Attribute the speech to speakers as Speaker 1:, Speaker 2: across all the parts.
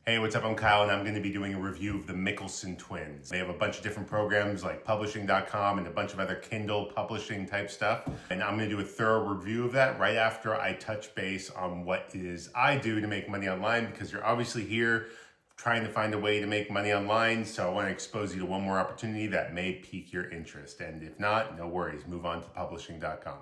Speaker 1: Hey, what's up? I'm Kyle, and I'm going to be doing a review of the Mikkelsen twins. They have a bunch of different programs like publishing.com and a bunch of other Kindle publishing type stuff. And I'm going to do a thorough review of that right after I touch base on what it is I do to make money online, because you're obviously here trying to find a way to make money online. So I want to expose you to one more opportunity that may pique your interest. And if not, no worries, move on to publishing.com.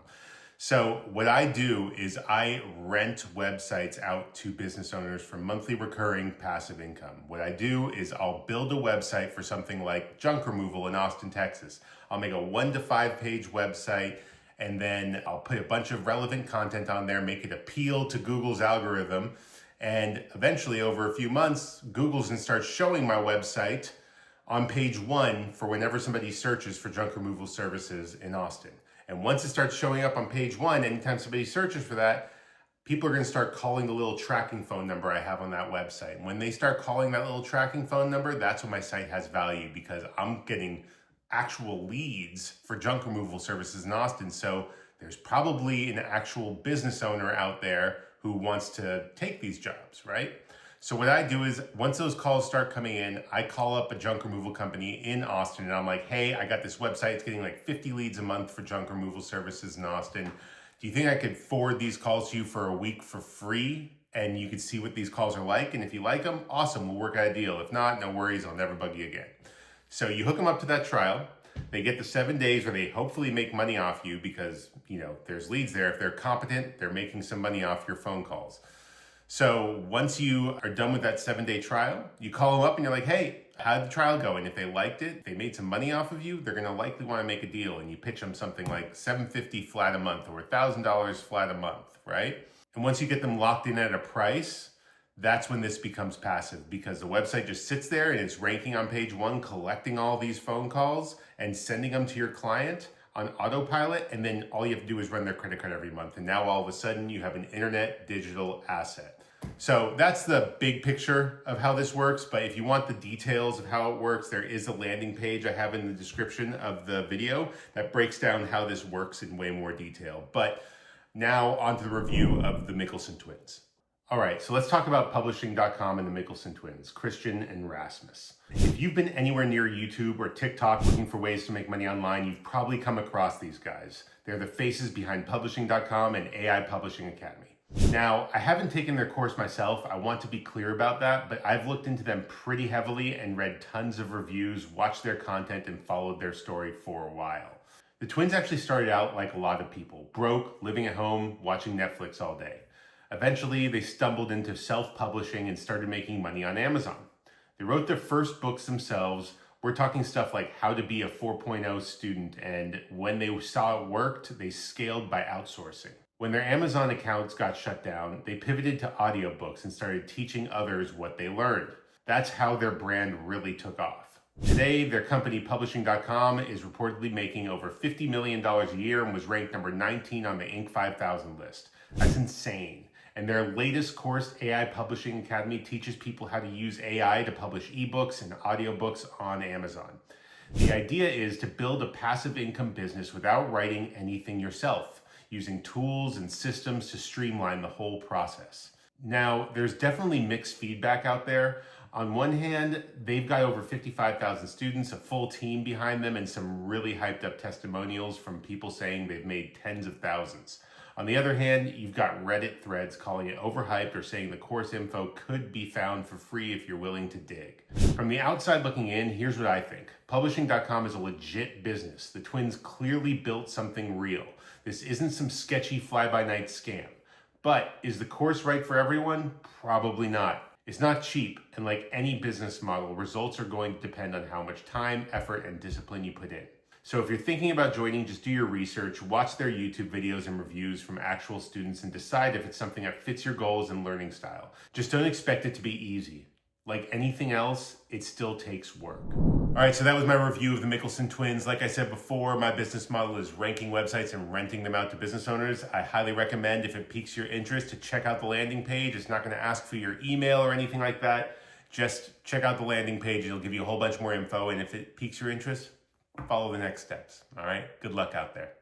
Speaker 1: So what I do is I rent websites out to business owners for monthly recurring passive income. What I do is I'll build a website for something like junk removal in Austin, Texas. I'll make a 1 to 5 page website, and then I'll put a bunch of relevant content on there, make it appeal to Google's algorithm. And eventually, over a few months, Google's gonna start showing my website on page 1 for whenever somebody searches for junk removal services in Austin. And once it starts showing up on page 1, anytime somebody searches for that, people are going to start calling the little tracking phone number I have on that website. And when they start calling that little tracking phone number, that's when my site has value, because I'm getting actual leads for junk removal services in Austin. So there's probably an actual business owner out there who wants to take these jobs, right? So what I do is, once those calls start coming in, I call up a junk removal company in Austin, and I'm like, hey, I got this website. It's getting like 50 leads a month for junk removal services in Austin. Do you think I could forward these calls to you for a week for free? And you could see what these calls are like. And if you like them, awesome, we'll work out a deal. If not, no worries, I'll never bug you again. So you hook them up to that trial. They get the 7 days where they hopefully make money off you, because there's leads there. If they're competent, they're making some money off your phone calls. So once you are done with that 7-day trial, you call them up and you're like, hey, how'd the trial go? And if they liked it, they made some money off of you, they're going to likely want to make a deal. And you pitch them something like $750 flat a month or $1,000 flat a month, right? And once you get them locked in at a price, that's when this becomes passive, because the website just sits there and it's ranking on page 1, collecting all these phone calls and sending them to your client on autopilot, and then all you have to do is run their credit card every month. And now all of a sudden you have an internet digital asset. So that's the big picture of how this works. But if you want the details of how it works, there is a landing page I have in the description of the video that breaks down how this works in way more detail. But now on to the review of the Mikkelsen twins. All right, so let's talk about publishing.com and the Mikkelsen twins, Christian and Rasmus. If you've been anywhere near YouTube or TikTok looking for ways to make money online, you've probably come across these guys. They're the faces behind publishing.com and AI Publishing Academy. Now, I haven't taken their course myself. I want to be clear about that, but I've looked into them pretty heavily and read tons of reviews, watched their content, and followed their story for a while. The twins actually started out like a lot of people, broke, living at home, watching Netflix all day. Eventually, they stumbled into self-publishing and started making money on Amazon. They wrote their first books themselves. We're talking stuff like How to Be a 4.0 Student, and when they saw it worked, they scaled by outsourcing. When their Amazon accounts got shut down, they pivoted to audiobooks and started teaching others what they learned. That's how their brand really took off. Today, their company publishing.com is reportedly making over $50 million a year and was ranked number 19 on the Inc. 5000 list. That's insane. And their latest course, AI Publishing Academy, teaches people how to use AI to publish ebooks and audiobooks on Amazon. The idea is to build a passive income business without writing anything yourself, using tools and systems to streamline the whole process. Now, there's definitely mixed feedback out there. On one hand, they've got over 55,000 students, a full team behind them, and some really hyped up testimonials from people saying they've made tens of thousands. On the other hand, you've got Reddit threads calling it overhyped or saying the course info could be found for free if you're willing to dig. From the outside looking in, here's what I think. Publishing.com is a legit business. The twins clearly built something real. This isn't some sketchy fly-by-night scam. But is the course right for everyone? Probably not. It's not cheap, and like any business model, results are going to depend on how much time, effort, and discipline you put in. So if you're thinking about joining, just do your research, watch their YouTube videos and reviews from actual students, and decide if it's something that fits your goals and learning style. Just don't expect it to be easy. Like anything else, it still takes work. All right, so that was my review of the Mikkelsen twins. Like I said before, my business model is ranking websites and renting them out to business owners. I highly recommend, if it piques your interest, to check out the landing page. It's not going to ask for your email or anything like that. Just check out the landing page. It'll give you a whole bunch more info, and if it piques your interest, follow the next steps. All right, good luck out there.